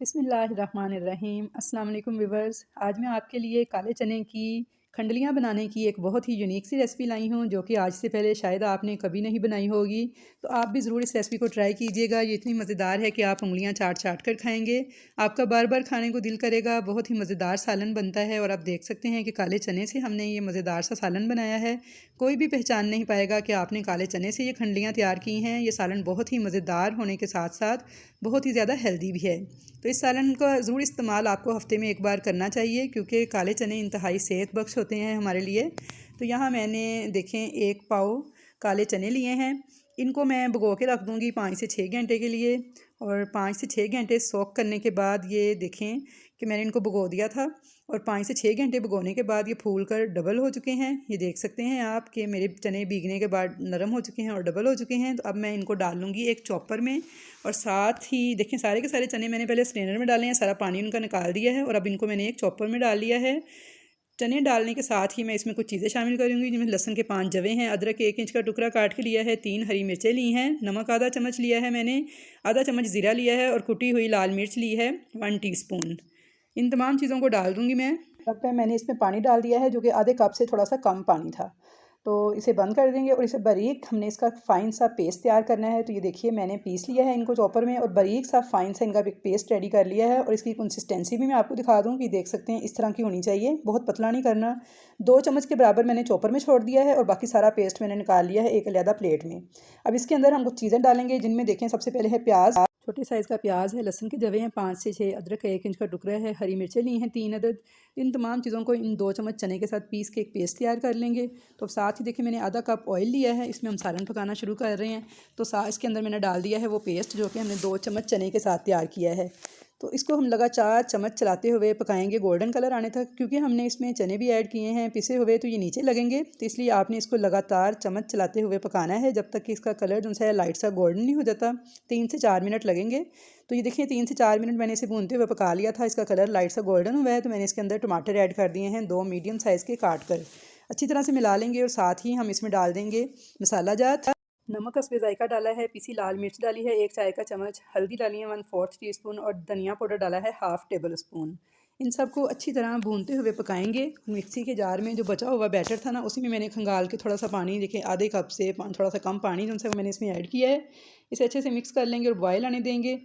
बिस्मिल्लाहिर्रहमानिर्रहीम। अस्सलाम वालेकुम व्यूवर्स। आज मैं आपके लिए काले चने की खंडलियाँ बनाने की एक बहुत ही यूनिक सी रेसिपी लाई हूँ जो कि आज से पहले शायद आपने कभी नहीं बनाई होगी। तो आप भी ज़रूर इस रेसिपी को ट्राई कीजिएगा। ये इतनी मज़ेदार है कि आप उंगलियाँ चाट चाट कर खाएँगे। आपका बार बार खाने को दिल करेगा। बहुत ही मज़ेदार सालन बनता है और आप देख सकते हैं कि काले चने से हमने ये मज़ेदार सा सालन बनाया है। कोई भी पहचान नहीं पाएगा कि आपने काले चने से ये खंडलियाँ तैयार की हैं। ये सालन बहुत ही मज़ेदार होने के साथ साथ बहुत ही ज़्यादा हेल्दी भी है। तो इस सालन का ज़रूर इस्तेमाल आपको हफ़्ते में एक बार करना चाहिए क्योंकि काले चने इंतहाई सेहत बख्श होते हैं हमारे लिए। तो यहाँ मैंने देखें 1 पाव काले चने लिए हैं। इनको मैं भिगो के रख दूँगी 5 से 6 घंटे के लिए और 5 से 6 घंटे सोक करने के बाद ये देखें कि मैंने इनको भिगो दिया था और 5 से 6 घंटे भिगोने के बाद ये फूल कर डबल हो चुके हैं। ये देख सकते हैं आप कि मेरे चने भीगने के बाद नरम हो चुके हैं और डबल हो चुके हैं। तो अब मैं इनको डाल लूँगी एक चॉपर में और साथ ही देखें सारे के सारे चने मैंने पहले स्ट्रेनर में डाले हैं, सारा पानी उनका निकाल दिया है और अब इनको मैंने एक चॉपर में डाल लिया है। चने डालने के साथ ही मैं इसमें कुछ चीज़ें शामिल करूँगी जिनमें लहसुन के 5 जवे हैं, अदरक 1 इंच का टुकड़ा काट के लिया है, 3 हरी मिर्चें ली हैं, नमक आधा चम्मच लिया है मैंने, आधा चम्मच ज़ीरा लिया है और कुटी हुई लाल मिर्च ली है 1 टीस्पून। इन तमाम चीज़ों को डाल दूँगी मैं। अब पे मैंने इसमें पानी डाल दिया है जो कि आधे कप से थोड़ा सा कम पानी था। तो इसे बंद कर देंगे और इसे बारीक हमने इसका फ़ाइन सा पेस्ट तैयार करना है। तो ये देखिए मैंने पीस लिया है इनको चॉपर में और बारीक सा फ़ाइन सा इनका एक पेस्ट रेडी कर लिया है और इसकी कंसिस्टेंसी भी मैं आपको दिखा दूँ कि देख सकते हैं इस तरह की होनी चाहिए, बहुत पतला नहीं करना। 2 चम्मच के बराबर मैंने चॉपर में छोड़ दिया है और बाकी सारा पेस्ट मैंने निकाल लिया है एक अलग प्लेट में। अब इसके अंदर हम कुछ चीज़ें डालेंगे जिनमें देखें सबसे पहले है प्याज, छोटे साइज़ का प्याज है, लहसुन के जवे हैं 5 से 6, अदरक का 1 इंच का टुकड़ा है, हरी मिर्चें ली हैं 3 अदद। इन तमाम चीज़ों को इन 2 चम्मच चने के साथ पीस के एक पेस्ट तैयार कर लेंगे। तो साथ ही देखिए मैंने आधा कप ऑयल लिया है, इसमें हम सालन पकाना शुरू कर रहे हैं। तो इसके अंदर मैंने डाल दिया है वो पेस्ट जो कि हमने 2 चम्मच चने के साथ तैयार किया है। तो इसको हम लगातार चम्मच चलाते हुए पकाएंगे गोल्डन कलर आने तक, क्योंकि हमने इसमें चने भी ऐड किए हैं पिसे हुए तो ये नीचे लगेंगे। तो इसलिए आपने इसको लगातार चम्मच चलाते हुए पकाना है जब तक कि इसका कलर जो है लाइट सा गोल्डन नहीं हो जाता। 3 से 4 मिनट लगेंगे। तो ये देखिए 3 से 4 मिनट मैंने इसे भूनते हुए पका लिया था, इसका कलर लाइट सा गोल्डन हुआ है। तो मैंने इसके अंदर टमाटर ऐड कर दिए हैं 2 मीडियम साइज़ के काट कर। अच्छी तरह से मिला लेंगे और साथ ही हम इसमें डाल देंगे मसाला जात। नमक हस्बे जायका डाला है, पिसी लाल मिर्च डाली है 1 चाय का चम्मच, हल्दी डाली है 1/4 टीस्पून और धनिया पाउडर डाला है 1/2 टेबल स्पून। इन सबको अच्छी तरह भूनते हुए पकाएंगे। मिक्सी के जार में जो बचा हुआ बैटर था ना उसी में मैंने खंगाल के थोड़ा सा पानी देखिए आधे कप से थोड़ा सा कम पानी जो है मैंने इसमें ऐड किया है। इसे अच्छे से मिक्स कर लेंगे और बॉयल आने देंगे।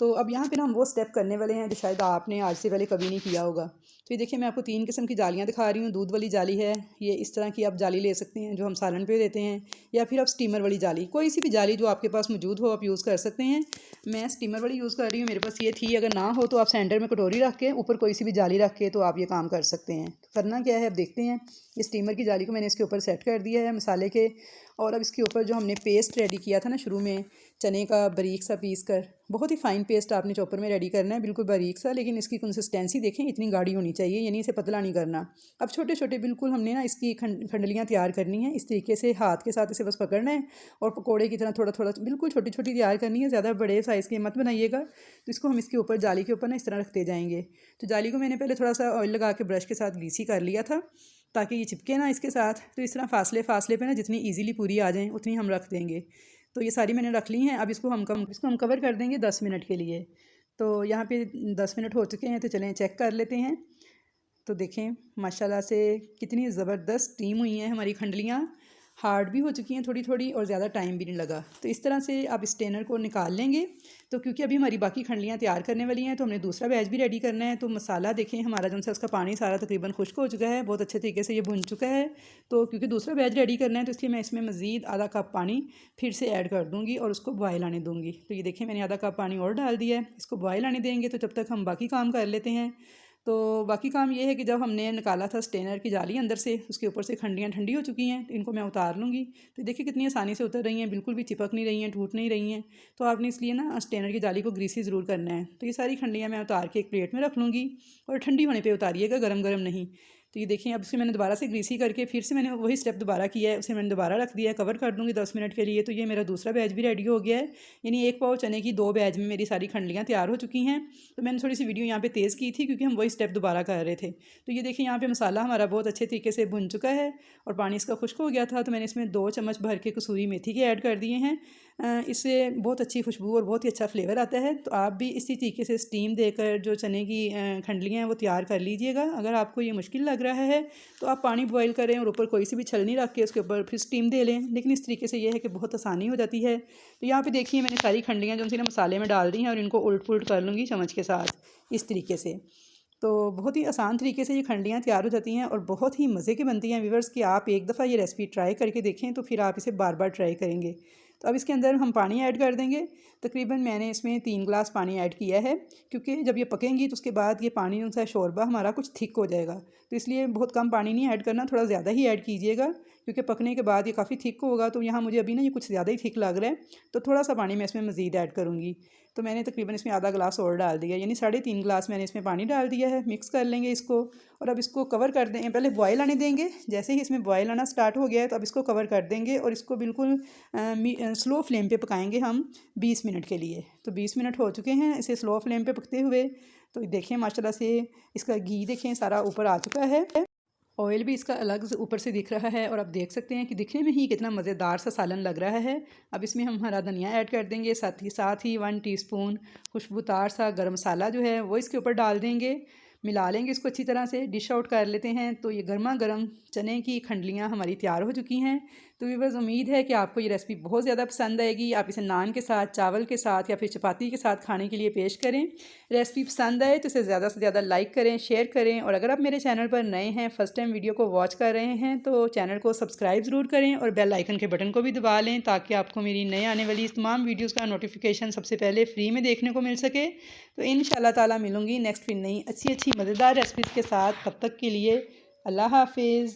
तो अब यहाँ पे ना हम वो स्टेप करने वाले हैं जो शायद आपने आज से पहले कभी नहीं किया होगा। तो ये देखिए मैं आपको 3 किस्म की जालियाँ दिखा रही हूँ। दूध वाली जाली है, ये इस तरह की आप जाली ले सकते हैं जो हम सालन पे देते हैं, या फिर आप स्टीमर वाली जाली, कोई सी भी जाली जो आपके पास मौजूद हो आप यूज़ कर सकते हैं। मैं स्टीमर वाली यूज़ कर रही हूँ, मेरे पास ये थी। अगर ना हो तो आप सेंटर में कटोरी रख के ऊपर कोई सी भी जाली रख के तो आप ये काम कर सकते हैं। तो करना क्या है अब देखते हैं। ये स्टीमर की जाली को मैंने इसके ऊपर सेट कर दिया है मसाले के, और अब इसके ऊपर जो हमने पेस्ट रेडी किया था ना शुरू में चने का बारीक सा पीस कर, बहुत ही फ़ाइन पेस्ट आपने चॉपर में रेडी करना है, बिल्कुल बारीक सा। लेकिन इसकी कंसिस्टेंसी देखें इतनी गाढ़ी होनी चाहिए, यानी इसे पतला नहीं करना। अब छोटे छोटे बिल्कुल हमने ना इसकी खंडलियाँ तैयार करनी है। इस तरीके से हाथ के साथ इसे बस पकड़ना है और पकोड़े की तरह थोड़ा थोड़ा बिल्कुल छोटी छोटी तैयार करनी है, ज़्यादा बड़े साइज़ के मत बनाइएगा। तो इसको हम इसके ऊपर जाली के ऊपर ना इस तरह रखते जाएंगे। तो जाली को मैंने पहले थोड़ा सा ऑयल लगा के ब्रश के साथ ग्रीसी कर लिया था ताकि ये चिपके ना इसके साथ। तो इस तरह फासले फासले पे ना जितनी इजीली पूरी आ जाएँ उतनी हम रख देंगे। तो ये सारी मैंने रख ली हैं। अब इसको हम कवर कर देंगे 10 मिनट के लिए। तो यहाँ पे 10 मिनट हो चुके हैं, तो चलें चेक कर लेते हैं। तो देखें माशाल्लाह से कितनी ज़बरदस्त स्टीम हुई हैं हमारी खंडलियाँ, हार्ड भी हो चुकी हैं थोड़ी थोड़ी और ज़्यादा टाइम भी नहीं लगा। तो इस तरह से आप स्टेनर को निकाल लेंगे। तो क्योंकि अभी हमारी बाकी खंडलियाँ तैयार करने वाली हैं तो हमने दूसरा बैच भी रेडी करना है। तो मसाला देखें हमारा जो है उसका पानी सारा तकरीबन खुश्क हो चुका है, बहुत अच्छे तरीके से ये भुन चुका है। तो क्योंकि दूसरा बैच रेडी करना है तो इसलिए मैं इसमें मज़ीद आधा कप पानी फिर से ऐड कर दूँगी और उसको बॉयल आने दूँगी। तो ये देखें मैंने आधा कप पानी और डाल दिया है, इसको बॉयल आने देंगे। तो जब तक हम बाकी काम कर लेते हैं। तो बाकी काम ये है कि जब हमने निकाला था स्टेनर की जाली अंदर से, उसके ऊपर से खंडियाँ ठंडी हो चुकी हैं, तो इनको मैं उतार लूँगी। तो देखिए कितनी आसानी से उतर रही हैं, बिल्कुल भी चिपक नहीं रही हैं, टूट नहीं रही हैं। तो आपने इसलिए ना स्टेनर की जाली को ग्रीसी ज़रूर करना है। तो ये सारी खंडियाँ मैं उतार के एक प्लेट में रख लूँगी और ठंडी होने पर उतारिएगा, गर्म गर्म नहीं। तो ये देखें अब इसे मैंने दोबारा से ग्रीसी करके फिर से मैंने वही स्टेप दोबारा किया है, उसे मैंने दोबारा रख दिया है, कवर कर दूँगी 10 मिनट के लिए। तो ये मेरा दूसरा बैच भी रेडी हो गया है, यानी 1 पाव चने की 2 बैच में मेरी सारी खंडलियाँ तैयार हो चुकी हैं। तो मैंने थोड़ी सी वीडियो यहाँ पे तेज़ की थी क्योंकि हम वही स्टेप दोबारा कर रहे थे। तो ये देखिए यहाँ पे मसाला हमारा बहुत अच्छे तरीके से भुन चुका है और पानी इसका खुश्क हो गया था। तो मैंने इसमें 2 चम्मच भर के कसूरी मेथी के ऐड कर दिए हैं। इससे बहुत अच्छी खुशबू और बहुत ही अच्छा फ्लेवर आता है। तो आप भी इसी तरीके से स्टीम देकर जो चने की खंडलियाँ हैं वो तैयार कर लीजिएगा। अगर आपको ये मुश्किल लग रहा है तो आप पानी बॉईल करें और ऊपर कोई सी भी छलनी रख के उसके ऊपर फिर स्टीम दे लें, लेकिन इस तरीके से ये है कि बहुत आसानी हो जाती है। तो यहाँ पे देखिए मैंने सारी खंडलियाँ जो उनसे मसाले में डाल दी हैं और इनको उलट पुलट कर लूँगी चम्मच के साथ इस तरीके से। तो बहुत ही आसान तरीके से ये खंडलियाँ तैयार हो जाती हैं और बहुत ही मज़े की बनती हैं व्यूअर्स कि आप एक दफ़ा ये रेसिपी ट्राई करके देखें तो फिर आप इसे बार बार ट्राई करेंगे। तो अब इसके अंदर हम पानी ऐड कर देंगे। तकरीबन मैंने इसमें 3 गिलास पानी ऐड किया है क्योंकि जब ये पकेंगी तो उसके बाद ये पानी उनका शोरबा हमारा कुछ थिक हो जाएगा। तो इसलिए बहुत कम पानी नहीं ऐड करना, थोड़ा ज़्यादा ही ऐड कीजिएगा क्योंकि पकने के बाद ये काफ़ी थिक होगा। तो यहाँ मुझे अभी ना ये कुछ ज़्यादा ही थिक लग रहा है, तो थोड़ा सा पानी मैं इसमें मज़ीद ऐड करूँगी। तो मैंने तकरीबन इसमें आधा गिलास और डाल दिया, यानी 3.5 गिलास मैंने इसमें पानी डाल दिया है। मिक्स कर लेंगे इसको और अब इसको कवर कर देंगे। पहले बॉयल आने देंगे, जैसे ही इसमें बॉयल आना स्टार्ट हो गया है तो अब इसको कवर कर देंगे और इसको बिल्कुल स्लो फ्लेम पे पकाएंगे हम 20 मिनट के लिए। तो 20 मिनट हो चुके हैं इसे स्लो फ्लेम पे पकते हुए। तो देखें माशाल्लाह से इसका घी देखें सारा ऊपर आ चुका है, ऑयल भी इसका अलग से ऊपर से दिख रहा है और आप देख सकते हैं कि दिखने में ही कितना मज़ेदार सा सालन लग रहा है। अब इसमें हम हरा धनिया ऐड कर देंगे, साथ ही 1 टीस्पून खुशबूदार सा गरम मसाला जो है वो इसके ऊपर डाल देंगे। मिला लेंगे इसको अच्छी तरह से, डिश आउट कर लेते हैं। तो ये गर्मा गर्म चने की खंडलियाँ हमारी तैयार हो चुकी हैं। तो व्यूअर्स उम्मीद है कि आपको ये रेसिपी बहुत ज़्यादा पसंद आएगी। आप इसे नान के साथ, चावल के साथ या फिर चपाती के साथ खाने के लिए पेश करें। रेसिपी पसंद आए तो इसे ज़्यादा से ज़्यादा लाइक करें, शेयर करें और अगर आप मेरे चैनल पर नए हैं, फर्स्ट टाइम वीडियो को वॉच कर रहे हैं तो चैनल को सब्सक्राइब ज़रूर करें और बेल आइकन के बटन को भी दबा लें ताकि आपको मेरी नए आने वाली इस तमाम वीडियोज़ का नोटिफिकेशन सबसे पहले फ्री में देखने को मिल सके। तो इंशाल्लाह ताला मिलूँगी नेक्स्ट फिर नई अच्छी मज़ेदार रेसिपीज़ के साथ। तब तक के लिए अल्लाह हाफिज़।